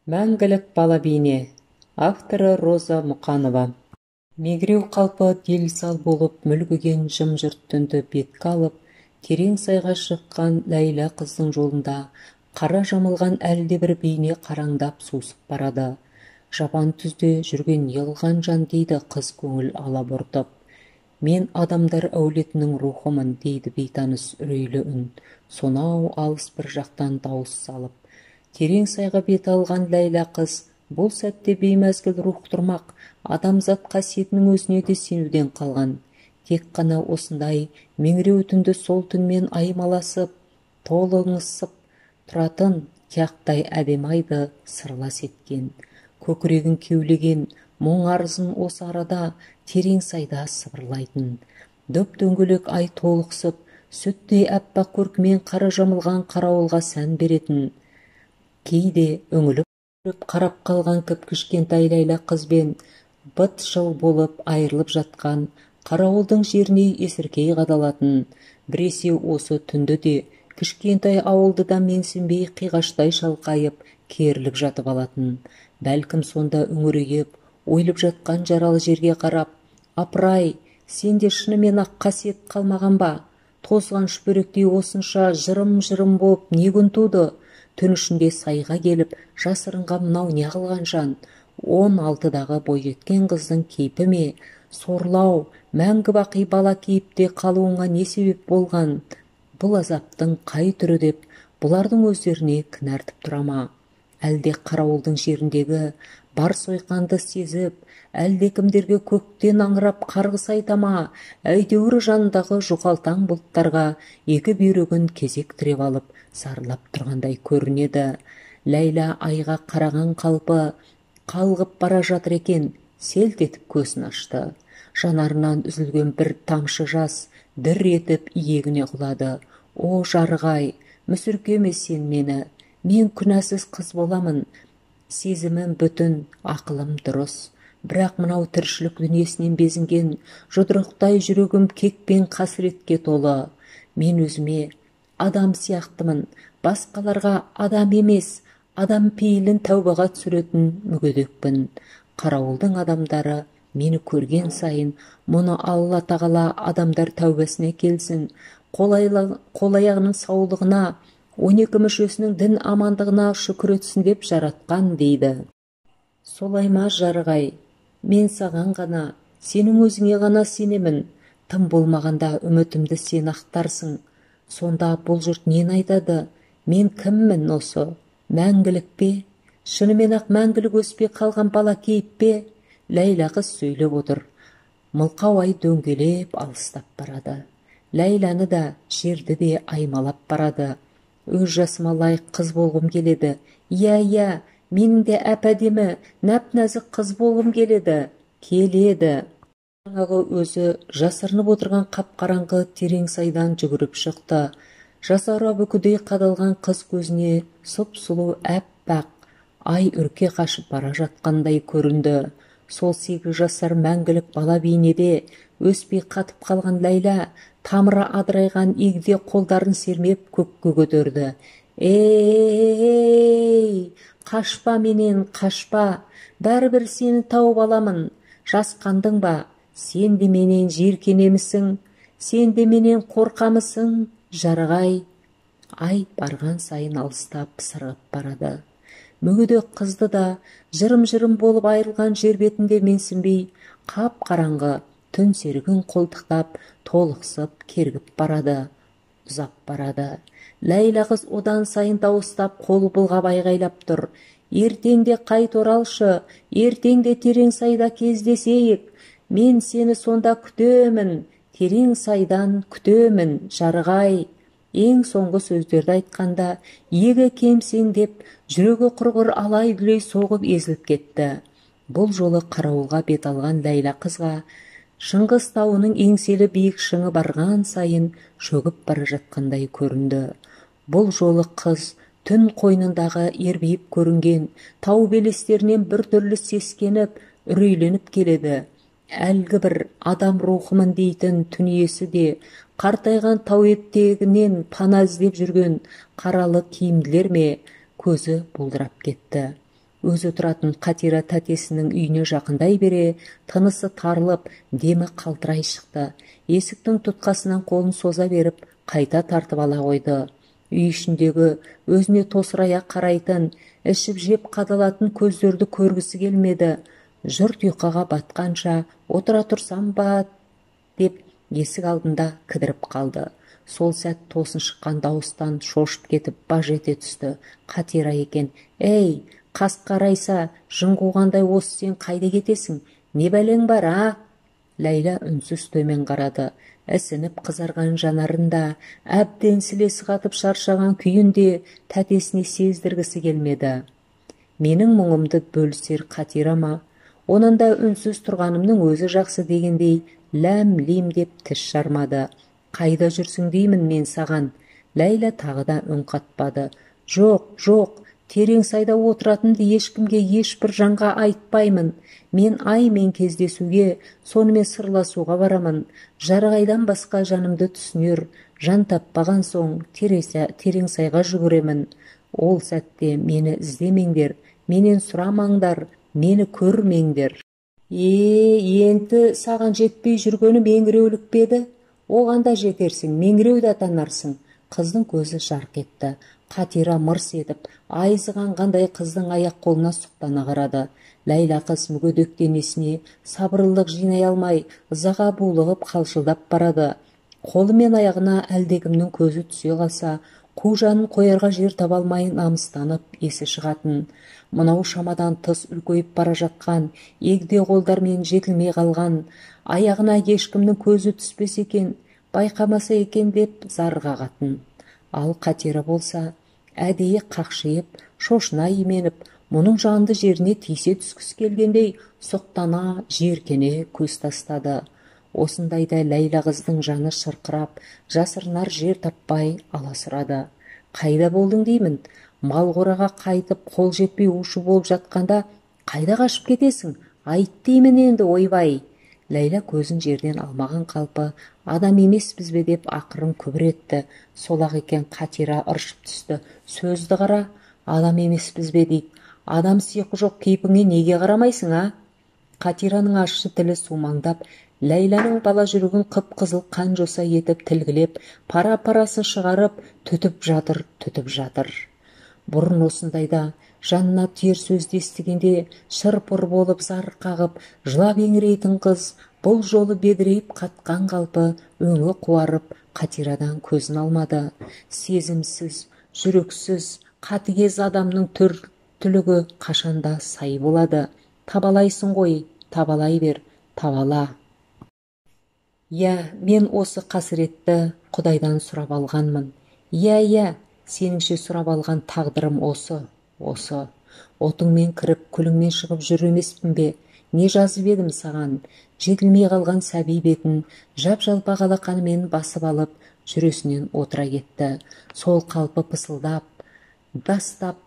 Мәңгілік бала бейне. Авторы Роза Мұқанова. Мегіреу қалпы дел-сал болып мүлгіген жым-жырт түнді бетке алып, терең сайға шыққан Ләйлә қыздың жолында қара жамылған әлде бір бейне қараңдап сусып барады. Жапан түзде жүрген елған жан дейді қыз көңіл алабұртып. Мен адамдар әулетінің рухымын дейді бейтаныс үрейлі үн. Сонау алыс бір жақтан дауыс салып. Терең сайға бет алған Ләйлә қыз бұл сәтте беймәзгіл рух тұрмақ, адамзат қасиетінің өзіне де сенуден қалған. Тек қана осындай меңіреу түнді сол түнмен аймаласып, толыңысып тұратын тияқтай әдемайды сырлас еткен. Көкірегін кеулеген мұң арызын осы арада терең сайда сыбырлайтын. Дөп-дөңгелек ай толықсып, сүттей әппақ көркімен қара жамылған қарауылға сән беретін. Кейде үңіліп қарап қалған кіп-кішкентай Ләйлә қызбен быт жыл болып айырылып жатқан қарауылдың жеріне есіркей қадалатын. Біресе осы түнді де кішкентай ауылды да менсінбей қиғаштай шалқайып керіліп жатып алатын. Бәлкім сонда үңірейіп, ойлып жатқан жаралы жерге қарап, апыр-ай, сенде шынымен-ақ қасиет қалмаған ба? Тозған шүберектей осынша жырым-жырым боп не күн туды? Түн ішінде сайға келіп, жасырынға мынау не қылған жан? 16-дағы бойжеткен қыздың кейпі ме? Сорлау, мәңгі бақи бала кейіпте қалуыңа не себеп болған? Бұл азаптың қай түрі деп, бұлардың өздеріне кінәртіп тұра ма? Әлде қарауылдың жеріндегі бар сойқанды сезіп, әлде кімдерге көктен аңырап қарғыс айта ма? Әйтеуір жанындағы жұқалтаң бұлттарға екі бүйрегін кезек тіреп алып, сарылап тұрғандай көрінеді. Ләйлә айға қараған қалпы қалғып бара жатыр екен, селт етіп көзін ашты. Жанарынан үзілген бір тамшы жас дір етіп иегіне құлады. О жарығай, мүсіркеме сен мені, мен күнәсіз қыз боламын. Сезімім бүтін, ақылым дұрыс. Бірақ мынау тіршілік дүниесінен безінген жұдырықтай жүрегім кек пен қасіретке толы. Мен өзіме адам сияқтымын, басқаларға адам емес, адам пейілін тәубаға түсіретін мүгедекпін. Қарауылдың адамдары мені көрген сайын, мұны Алла тағала адамдар тәубасына келсін, қол-аяғының саулығына, 12 мүшесінің дін амандығына шүкір етсін деп жаратқан дейді. Солай ма жарығай, мен саған ғана, сенің өзіңе ғана сенемін. Тым болмағанда үмітімді сен ақтарсың. Сонда бұл жұрт нені айтады? Мен кіммін осы? Мәңгілік пе? Шынымен-ақ мәңгілік өспей қалған бала кейіп пе? Ләйлә қыз сөйлеп отыр. Мылқау ай дөңгелеп алыстап барады. Ләйләні да, жерді де аймалап барады. Өз жасыма лайық қыз болғым келеді. Иә, менің де әп-әдемі, нәп-нәзік қыз болғым келеді. Келеді. Жаңағы өзі жасырынып отырған қап-қараңғы терең сайдан жүгіріп шықты. Жасаура бүкідей қадалған қыз көзіне сұп-сұлу әппақ ай үрке қашып бара жатқандай көрінді. Сол 8 жасар мәңгілік бала бейнеде өспей қатып қалған Ләйлә тамыры адырайған егде қолдарын сермеп көкке көтерді. Ей, қашпа менен, қашпа, бәрібір сені тауып аламын. Жасқандың ба? Сен де менен жиіркенемісің? Сен де менен қорқамысың? Жарығай. Ай барған сайын алыстап сырғып барады. Мүгедек қызды да жырым-жырым болып айырылған жер бетінде менсінбей, қап-қараңғы түн серігін қолтықтап, толықсып кергіп барады, ұзап барады. Ләйлә қыз одан сайын дауыстап, қолы бұлғап айғайлап тұр. Ертеңде қайт оралшы, ертеңде терең сайда кездесейік. Мен сені сонда күтемін, терең сайдан күтемін, жарығай. Ең соңғы сөздерді айтқанда, егі кемсеңдеп, жүрегі құрғыр алай-дүлей соғып езіліп кетті. Бұл жолы қарауылға бет алған Ләйлә қызға Шыңғыс тауының еңселі биік шыңы барған сайын шөгіп бара жатқандай көрінді. Бұл жолы қыз түн қойнындағы ербиіп көрінген тау белестерінен бір түрлі сескеніп, үрейленіп келеді. Әлгі бір адам рухымын дейтін түн иесі де қартайған тау еттегінен пана іздеп жүрген қаралы киімділер ме? Көзі бұлдырап кетті. Өзі тұратын Қатира тәтесінің үйіне жақындай бере, тынысы тарылып, демі қалтырай шықты. Есіктің тұтқасынан қолын соза беріп, қайта тартып ала қойды. Үй ішіндегі өзіне тосырая қарайтын, ішіп жеп қадалатын көздерді көргісі келмеді. Жұрт ұйқыға батқанша, отыра тұрсам ба деп есік алдында кідіріп қалды. Сол сәт тосын шыққан дауыстан шошып кетіп баж ете түсті. Қатира екен. «Ей, қасқарайса, жын қуғандай осы сен қайда кетесің? Не бәлең бар, а?» Ләйла үнсіз төмен қарады. Ісініп қызарған жанарында, әбден сілесі қатып шаршаған күйінде тәтесіне сездіргісі келмеді. Менің мұңымды бөлісер Қатира ма? Оның да үнсіз тұрғанымның өзі жақсы дегендей, ләм-лим деп тіс жармады. «Қайда жүрсің деймін мен саған?» Ләйла тағы да үн қатпады. «Жоқ, терең сайда отыратынды ешкімге, ешбір жанға айтпаймын. Мен аймен кездесуге, сонымен сырласуға барамын. Жарғайдан басқа жанымды түсінер, жан таппаған соң терең сайға жүгіремін. Ол сәтте мені іздемеңдер, менен сұрамаңдар, мені көрмеңдер». Енді саған жетпей жүргені меңіреулік беді? Оған да жетерсің, меңіреу да танарсың. Қыздың көзі жарқ етті. Қатира мырс етіп, айызғанғандай қыздың аяқ қолына сұқтана қарады. Ләйла қыз мүгедек денесіне сабырлық жинай алмай, ызаға булығып қалшылдап барады. Қолы мен аяғына әлдекімнің көзі түсе қалса, қу жанын қоярға жер таба алмай намыстанып есі шығатын. Мынау шамадан тыс үлкейіп бара жатқан, егде қолдармен жетілмей қалған, аяғына ешкімнің көзі түспес екен, байқамаса екен деп зар қағатын. Ал Қатира болса, әдейі қақшиып, шошына именіп, мұның жанды жеріне тисе түскісі келгендей, соқтана, жеркене көз тастады. Осындайда Ләйла қыздың жаны шырқырап, жасырынар жер таппай аласұрады. «Қайда болдың деймін? Мал қораға қайтып қол жетпей ушы болып жатқанда, қайда қашып кетесің? Айт деймін енді, ойбай!» Ләйла көзін жерден алмаған қалпы, «Адам емеспіз бе?» деп ақырын күбір етті. Сол-ақ екен. Қатира ыршып түсті. «Сөзді қара, адам емеспіз бе дейді. Адам сиқы жоқ кейпіңе неге қарамайсың, а?» Қатираның ащы тілі сумаңдап, Ләйланың бала жүрегін қып-қызыл қан жоса етіп тілгілеп, пара-парасын шығарып, түтіп жатыр. Бұрын осындайда жанына тиер сөзді естігенде шыр-пыр болып зар қағып, жылап еңірейтін қыз бұл жолы бедірейіп қатқан қалпы, өңі қуарып, Қатирадан көзін алмады. Сезімсіз, жүрексіз, қатыгез адамның түлігі қашанда сай болады. Табалайсың ғой, табалай бер, табала. «Я, мен осы қасіретті Құдайдан сұрап алғанмын. Я, сеніңше сұрап алған тағдырым осы. Отыңмен кіріп, күліңмен шығып жүр емеспін бе? Не жазып едім саған?» Жетілмей қалған сәби бетін жап-жалпақ алақанымен басып алып, жүресінен отыра кетті. Сол қалпы пысылдап, дастап,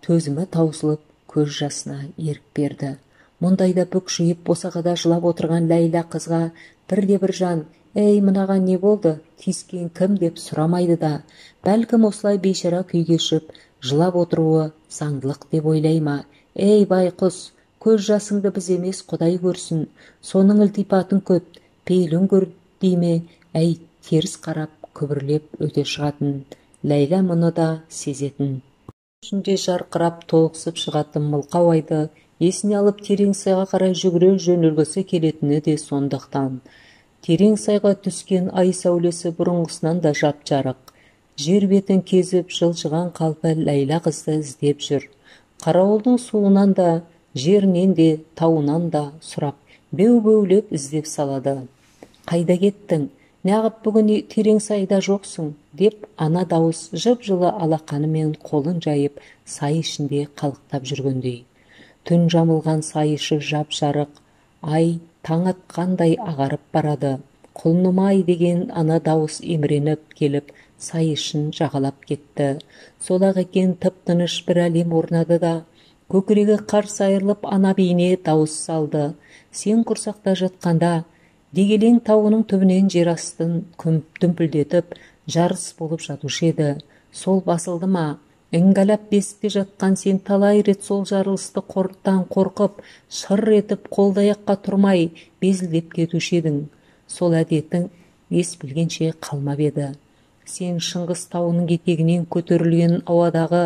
төзімі таусылып, көз жасына ерік берді. Мұндайда бүкшиіп босағада жылап отырған Ләйла қызға бірде-бір жан, «Ей, мынаған не болды? Тиіскен кім?» деп сұрамайды да, бәлкім осылай бейшара күй кешіп, жылап отыруы заңдылық деп ойлай ма? «Ей, байқұс, көз жасыңды біз емес Құдай көрсін, соның ілтипатын көт, пейілін көр» дейме? Әй, теріс қарап, күбірлеп өте шығатын. Ләйла мұны да сезетін. Ішінде жарқырап, толықсып шығатын мылқау айды есіне алып терең сайға қарай жүгіре жөнелгісі келетіні де сондықтан. Терең сайға түскен ай сәулесі бұрынғысынан да жап-жарық. Жер бетін кезіп жылжыған қалпы Ләйла қызды іздеп жүр. Қарауылдың суынан да, жерінен де, тауынан да сұрап, беу-беулеп іздеп салады. «Қайда кеттің? Неғып бүгін терең сайда жоқсың?» деп ана дауыс жып-жылы алақанымен қолын жайып, сай ішінде қалықтап жүргендей. Түн жамылған сай іші жап-жарық, ай таң атқандай ағарып барады. «Құлыным-ай» деген ана дауыс еміреніп келіп, сай ішін жағалап кетті. Сол-ақ екен, тып-тыныш бір әлем орнады да, көкірегі қарс айырылып ана бейне дауыс салды. «Сен құрсақта жатқанда, Дегелең тауының түбінен жер астын дүмпілдетіп, жарыс болып жатушы еді. Сол басылды ма? Іңгәләп бесікте жатқан сен талай рет сол жарылысты қорқып, шыр етіп қолдаяққа тұрмай, безілдеп кетуші едің. Сол әдетің ес білгенше қалмап еді. Сен Шыңғыс тауының етегінен көтерілген ауадағы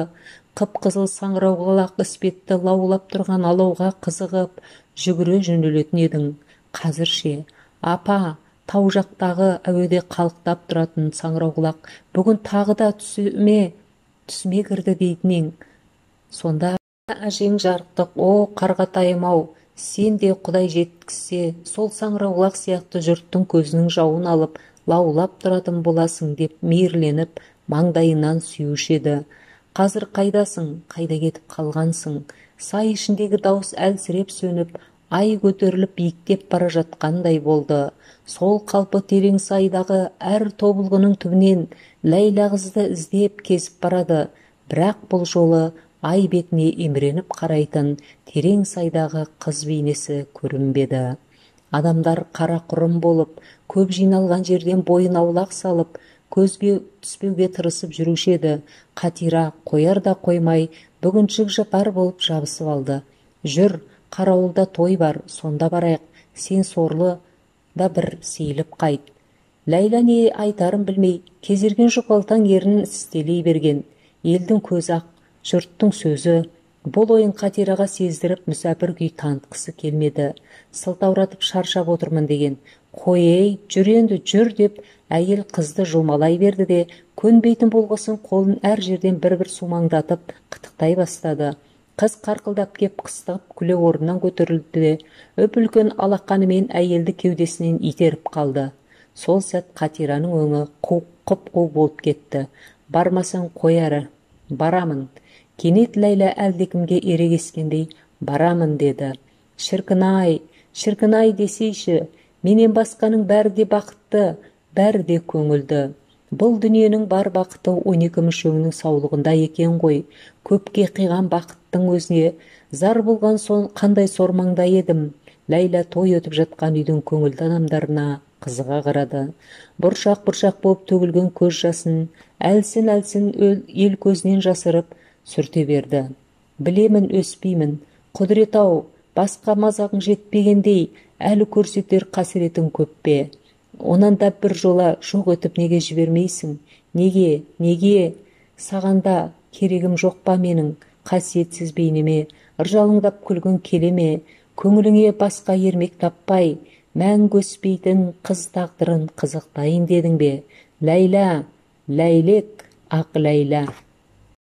қып-қызыл саңырауқұлақ іспетті лаулап тұрған алауға қызығып, жүгіре жөнелетін едің. Қазірше, апа, тау жақтағы әуеде қалықтап тұратын саңырауқұлақ бүгін тағы да түсіме кірді дейтін ең. Сонда әжең жарықтық, о, қарғатайым-ау, сен де Құдай жеткізсе, сол саңырауқұлақ сияқты жұрттың көзінің жауын алып, лаулап тұратын боласың деп мейірленіп, маңдайынан сүйуші еді. Қазір қайдасың, қайда кетіп қалғансың? Сай ішіндегі дауыс әлсіреп сөніп, ай көтеріліп биіктеп бара жатқандай болды. Сол қалпы терең сайдағы әр тобылғының түбінен Ләйла қызды іздеп kesіп барады. Бірақ бұл жолы ай бетіне еміреніп қарайтын терең сайдағы қыз бейнесі көрінбеді. Адамдар қара құрым болып, көп жиналған жерден бойын аулақ салып, көзге түспеуге тырысып жүруші еді. Қатира қояр да қоймай, бүгін жік-жапар болып жабысып алды. Жүр, қарауылда той бар, сонда барайық, сен сорлы да бір сейіліп қайт. Ләйла не айтарын білмей, кезерген жұқалтаң ернін істелей берген. Елдің көзі ақ, жұрттың сөзі. Бұл ойын Қатираға сездіріп, мүсәпір күй танытқысы келмеді. Сылтауратып шаршап отырмын деген. Қой, жүр енді, жүр деп, әйел қызды жұлмалай берді де, көнбейтін болғысын қолын әр жерден бір-бір сумаңдатып, қытықтай бастады. Қыз қарқылдап кеп қыстығып күле орнынан көтерілді де, үп-үлкен алақанымен әйелді кеудесінен итеріп қалды. Сол сәт Қатираның өңі қып-қу болып кетті. Бармасаң қой әрі. Барамын. Кенет Ләйла әлдекімге ерегескендей, барамын деді. Шіркін-ай десейші, менен басқаның бәрі де бақытты, бәрі де көңілді. Бұл дүниенің бар бақыты 12 мүшеңнің саулығында екен ғой. Көпке қиған бақыттың өзіне зар болған сон қандай сормаңда едім. Ләйла той өтіп жатқан үйдің көңілді адамдарына қызыға қарады. Бұршақ-бұршақ болып төгілген көз жасын әлсін-әлсін ел көзінен жасырып сүрте берді. Білемін, өспеймін. Құдірет-ау, басқа мазағың жетпегендей, әлі көрсетер қасіретің көп пе? Онан да бір жола жоқ етіп неге жібермейсің? Неге? Сағанда керегім жоқ па менің, қасиетсіз бейнеме, ыржалыңдап күлгін келеме, көңіліңе басқа ермек таппай, мәңгі өспейтін қыз тағдырын қызықтайын дедің бе? Ләйла, ләйлек, ақ Ләйла.